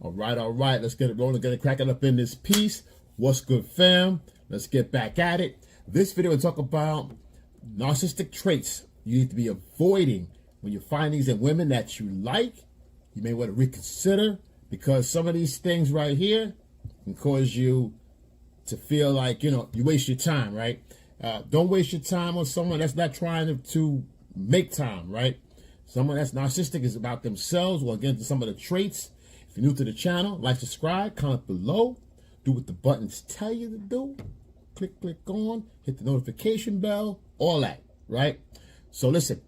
All right. Let's get it rolling. Get it cracking up in this piece. What's good, fam? Let's get back at it. This video will talk about narcissistic traits you need to be avoiding when you find these in women that you like. You may want to reconsider, because some of these things right here can cause you to feel like, you waste your time, right? Don't waste your time on someone that's not trying to make time, right? Someone that's narcissistic is about themselves. We'll get into some of the traits. If you're new to the channel, like, subscribe, comment below, do what the buttons tell you to do. Click on, hit the notification bell, all that, right? So listen,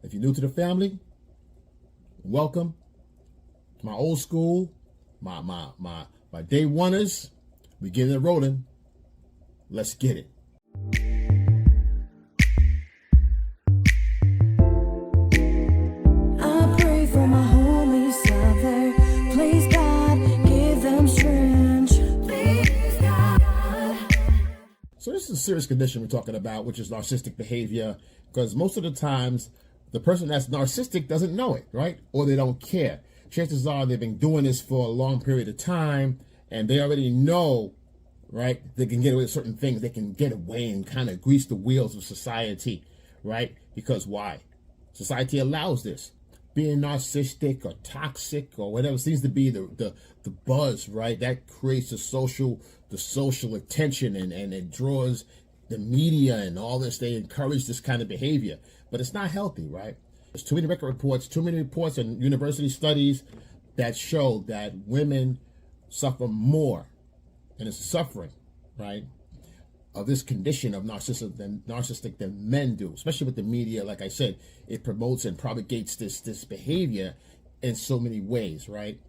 if you're new to the family, welcome to my old school, my day oneers. We getting it rolling. Let's get it. I pray for my homies out there. Please God, give them strength. Please God. So this is a serious condition we're talking about, which is narcissistic behavior, because most of the times the person that's narcissistic doesn't know it, right? Or they don't care. Chances are they've been doing this for a long period of time, and they already know, right? They can get away with certain things. They can get away and kind of grease the wheels of society, right? Because why? Society allows this. Being narcissistic or toxic or whatever seems to be the buzz, right? That creates the social attention, and it draws the media and all this. They encourage this kind of behavior, but it's not healthy, right? There's too many record reports, too many reports and university studies that show that women suffer more, and it's suffering, right, of this condition of narcissistic than men do, especially with the media. Like I said, it promotes and propagates this behavior in so many ways, right?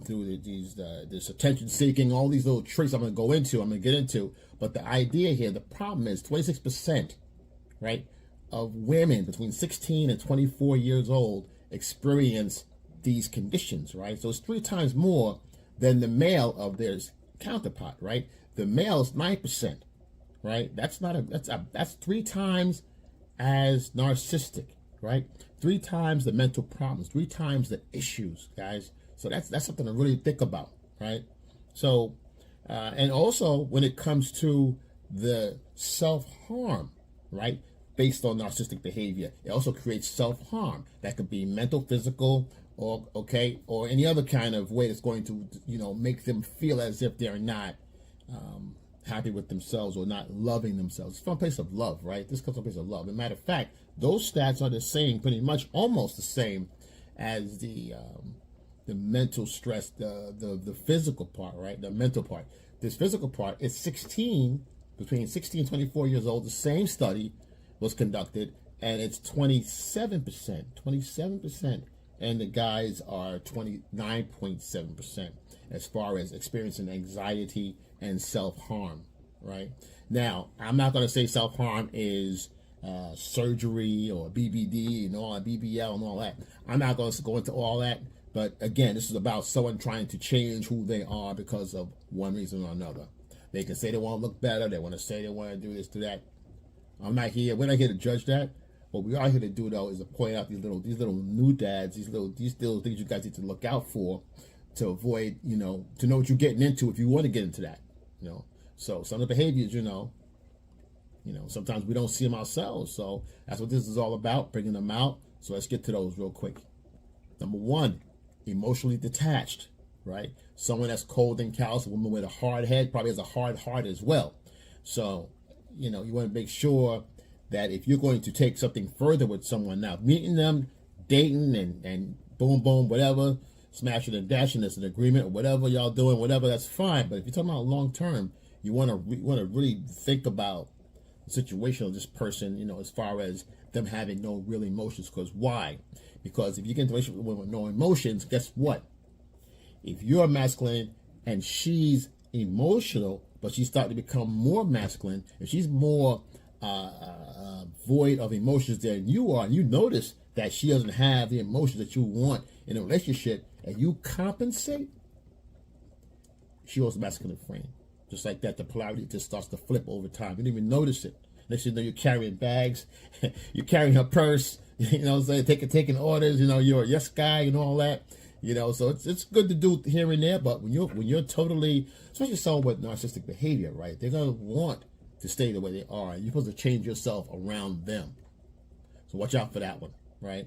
Through this attention seeking, all these little tricks I'm going to get into. But the idea here, the problem is 26%, right, of women between 16 and 24 years old experience these conditions, right? So it's 3 times more than the male of their counterpart, right? The male is 9%, right? That's 3 times as narcissistic, right? 3 times the mental problems, 3 times the issues, guys. So that's something to really think about, right? So, and also when it comes to the self-harm, right, based on narcissistic behavior, it also creates self-harm. That could be mental, physical, or any other kind of way that's going to, make them feel as if they're not happy with themselves or not loving themselves. It's from a place of love, right? This comes from a place of love. As a matter of fact, those stats are the same, pretty much almost the same as the mental stress, the physical part, right? The mental part. This physical part is between 16 and 24 years old. The same study was conducted, and it's 27%, and the guys are 29.7% as far as experiencing anxiety and self-harm, right? Now, I'm not going to say self-harm is surgery or BBD and all that, BBL and all that. I'm not going to go into all that. But again, this is about someone trying to change who they are because of one reason or another. They can say they want to look better. They want to say they want to do this, do that. We're not here to judge that. What we are here to do, though, is to point out these little new dads, these little things you guys need to look out for, to avoid, to know what you're getting into if you want to get into that. So some of the behaviors, sometimes we don't see them ourselves. So that's what this is all about, bringing them out. So let's get to those real quick. Number 1, emotionally detached, right? Someone that's cold and callous, a woman with a hard head, probably has a hard heart as well. So, you want to make sure that if you're going to take something further with someone now, meeting them, dating, and boom, boom, whatever, smashing and dashing, there's an agreement, or whatever y'all doing, whatever, that's fine. But if you're talking about long term, you want to really think about the situation of this person, as far as them having no real emotions. Because why? Because if you get into a relationship with no emotions, guess what? If you're masculine and she's emotional, but she's starting to become more masculine, if she's more void of emotions than you are, and you notice that she doesn't have the emotions that you want in a relationship, and you compensate, she goes masculine frame. Just like that, the polarity just starts to flip over time. You don't even notice it. Next thing you know, you're carrying bags, you're carrying her purse, taking orders, you're a yes guy and all that. So it's good to do here and there, but when you're totally, especially someone with narcissistic behavior, right? They're gonna want to stay the way they are. You're supposed to change yourself around them. So watch out for that one, right?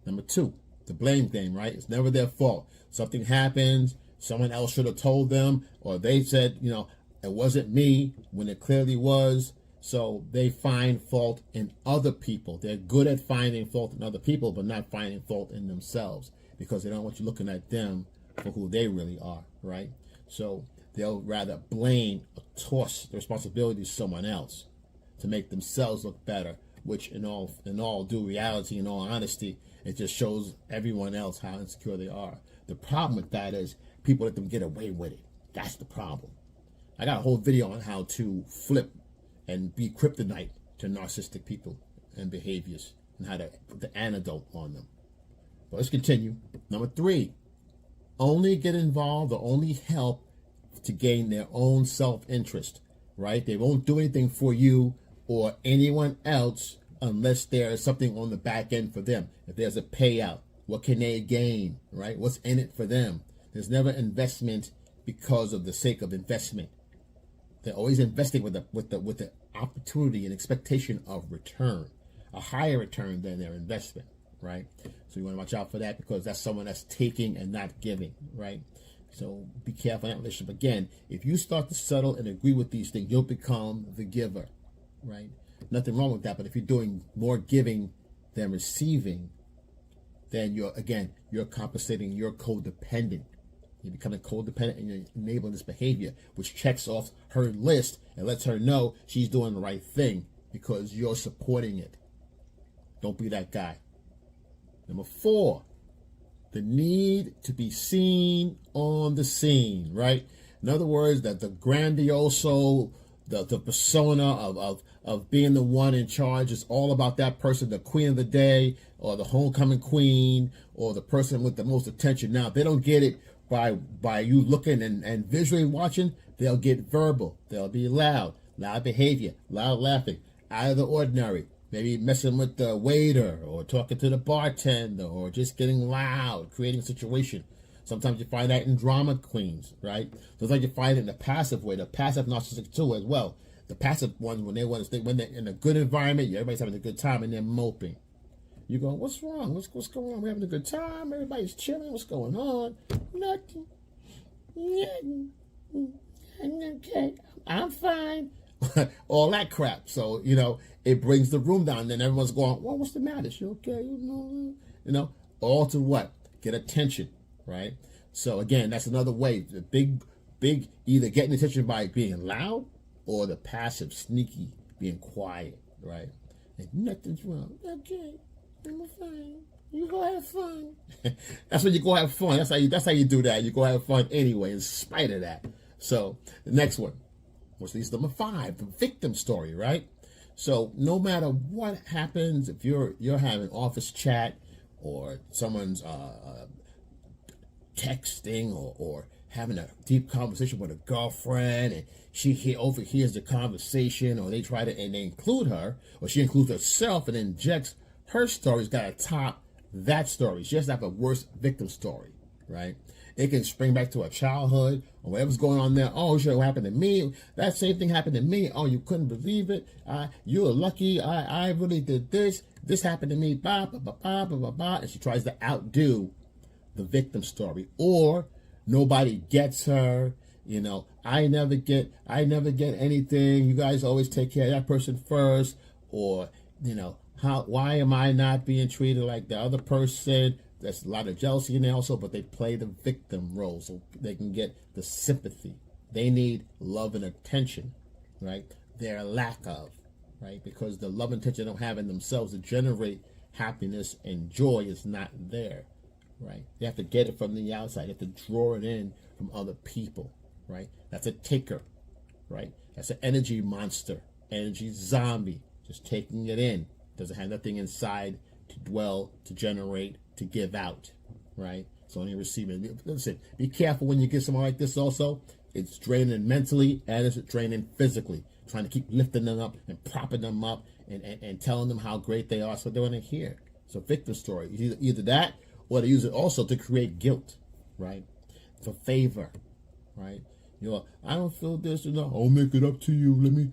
Number 2, the blame game, right? It's never their fault. Something happens, someone else should have told them, or they said, it wasn't me when it clearly was. So they find fault in other people. They're good at finding fault in other people, but not finding fault in themselves, because they don't want you looking at them for who they really are, right? So they'll rather blame or toss the responsibility to someone else to make themselves look better, which in all due reality, in all honesty, it just shows everyone else how insecure they are. The problem with that is people let them get away with it. That's the problem. I got a whole video on how to flip and be kryptonite to narcissistic people and behaviors, and how to put the antidote on them. But let's continue. Number 3, only get involved or only help to gain their own self-interest, right? They won't do anything for you or anyone else unless there is something on the back end for them. If there's a payout, what can they gain, right? What's in it for them? There's never investment because of the sake of investment. They're always investing with the opportunity and expectation of return, a higher return than their investment, right? So you want to watch out for that, because that's someone that's taking and not giving, right? So be careful in that relationship. Again, if you start to settle and agree with these things, you'll become the giver, right? Nothing wrong with that. But if you're doing more giving than receiving, then you're compensating, you're codependent. You're becoming codependent, and you're enabling this behavior, which checks off her list and lets her know she's doing the right thing because you're supporting it. Don't be that guy. Number 4, the need to be seen on the scene, right? In other words, that the grandioso, the persona of being the one in charge is all about that person, the queen of the day, or the homecoming queen, or the person with the most attention. Now, they don't get it by you looking and visually watching. They'll get verbal. They'll be loud behavior, loud laughing, out of the ordinary. Maybe messing with the waiter, or talking to the bartender, or just getting loud, creating a situation. Sometimes you find that in drama queens, right? Sometimes you find it in the passive way, the passive narcissistic too as well. The passive ones, when they're in a good environment, everybody's having a good time and they're moping. You go, what's wrong? What's going on? We're having a good time. Everybody's chilling. What's going on? Nothing. Okay. I'm fine. All that crap. So, it brings the room down. Then everyone's going, well, what's the matter? You okay? All to what? Get attention, right? So again, that's another way. The big, either getting attention by being loud, or the passive, sneaky, being quiet, right? And nothing's wrong. Okay. I'm fine. You go have fun. That's when you go have fun. That's how you do that. You go have fun anyway, in spite of that. So the next one, which leads to number 5, the victim story, right? So no matter what happens, if you're having office chat, or someone's texting, or having a deep conversation with a girlfriend, and she overhears the conversation, or they include her, or she includes herself and injects her story's got to top that story. She has to have a worse victim story, right? It can spring back to her childhood, or whatever's going on there. Oh, sure, what happened to me? That same thing happened to me. Oh, you couldn't believe it. You were lucky. I really did this. This happened to me. Blah, blah, blah, blah, blah, blah, blah. And she tries to outdo the victim story. Or nobody gets her. I never get anything. You guys always take care of that person first. Or, why am I not being treated like the other person? There's a lot of jealousy in there also, but they play the victim role so they can get the sympathy. They need love and attention, right? Their lack of, right? Because the love and attention they don't have in themselves to generate happiness and joy is not there, right? They have to get it from the outside. They have to draw it in from other people, right? That's a taker, right? That's an energy monster, energy zombie, just taking it in. Doesn't have nothing inside to dwell, to generate, to give out, right? It's only receiving. Listen, be careful when you get someone like this also. It's draining mentally and it's draining physically. Trying to keep lifting them up and propping them up and telling them how great they are. So they want to hear. So victim story. Either that, or they use it also to create guilt, right? For favor, right? You know, I don't feel this, and I'll make it up to you. Let me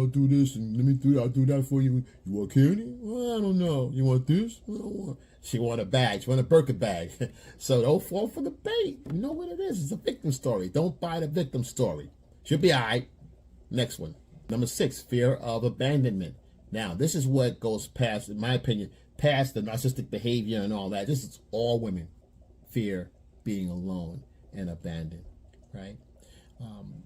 do this, and let me do that. I'll do that for you. You want candy? Well, I don't know. You want this? I don't want. She want a bag. She want a Birkin bag. So don't fall for the bait. You know what it is? It's a victim story. Don't buy the victim story. She'll be all right. Next one. Number 6, fear of abandonment. Now, this is what goes past, in my opinion, past the narcissistic behavior and all that. This is all women. Fear being alone and abandoned, right?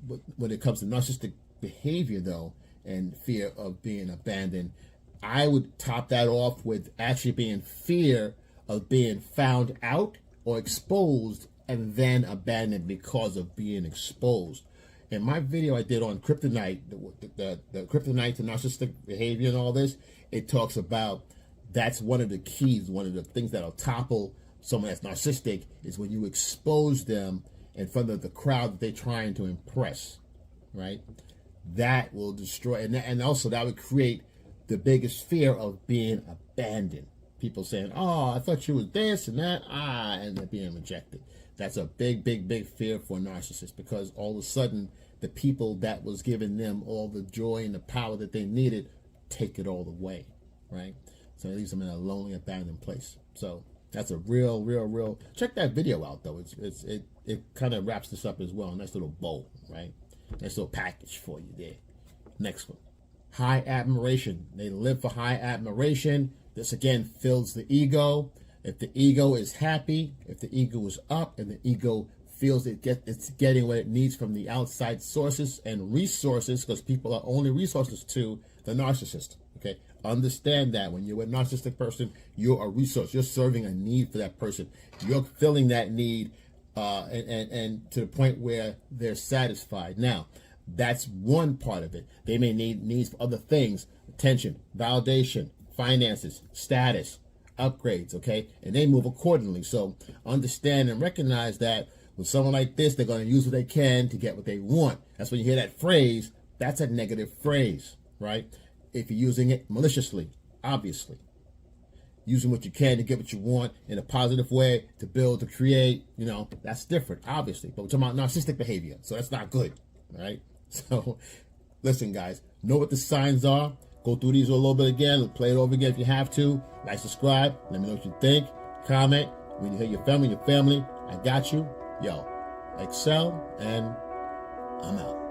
But when it comes to narcissistic behavior, though, and fear of being abandoned, I would top that off with actually being fear of being found out or exposed and then abandoned because of being exposed. In my video I did on kryptonite, the kryptonite to narcissistic behavior and all this, it talks about that's one of the keys, one of the things that'll topple someone that's narcissistic is when you expose them in front of the crowd that they're trying to impress, right? That will destroy, and also that would create the biggest fear of being abandoned. People saying, oh, I thought you was this and that, and they're being rejected. That's a big, big, big fear for a narcissist, because all of a sudden the people that was giving them all the joy and the power that they needed take it all away, right? So it leaves them in a lonely, abandoned place. So that's a real. Check that video out though. It kind of wraps this up as well. Nice little bow, right? Nice little package for you there. Next one. High admiration. They live for high admiration. This again fills the ego. If the ego is happy, if the ego is up, and the ego feels it's getting what it needs from the outside sources and resources, because people are only resources to the narcissist. Okay, understand that when you're a narcissistic person, you're a resource. You're serving a need for that person. You're filling that need, and to the point where they're satisfied. Now, that's one part of it. They may need needs for other things: attention, validation, finances, status, upgrades, okay? And they move accordingly. So understand and recognize that with someone like this, they're going to use what they can to get what they want. That's when you hear that phrase. That's a negative phrase, right? If you're using it maliciously, obviously. Using what you can to get what you want in a positive way, to build, to create, you know, that's different, obviously. But we're talking about narcissistic behavior, so that's not good, right? So listen, guys, know what the signs are. Go through these a little bit again. Play it over again if you have to. Like, subscribe. Let me know what you think. Comment. When you hear your family, I got you. Yo, excel, and I'm out.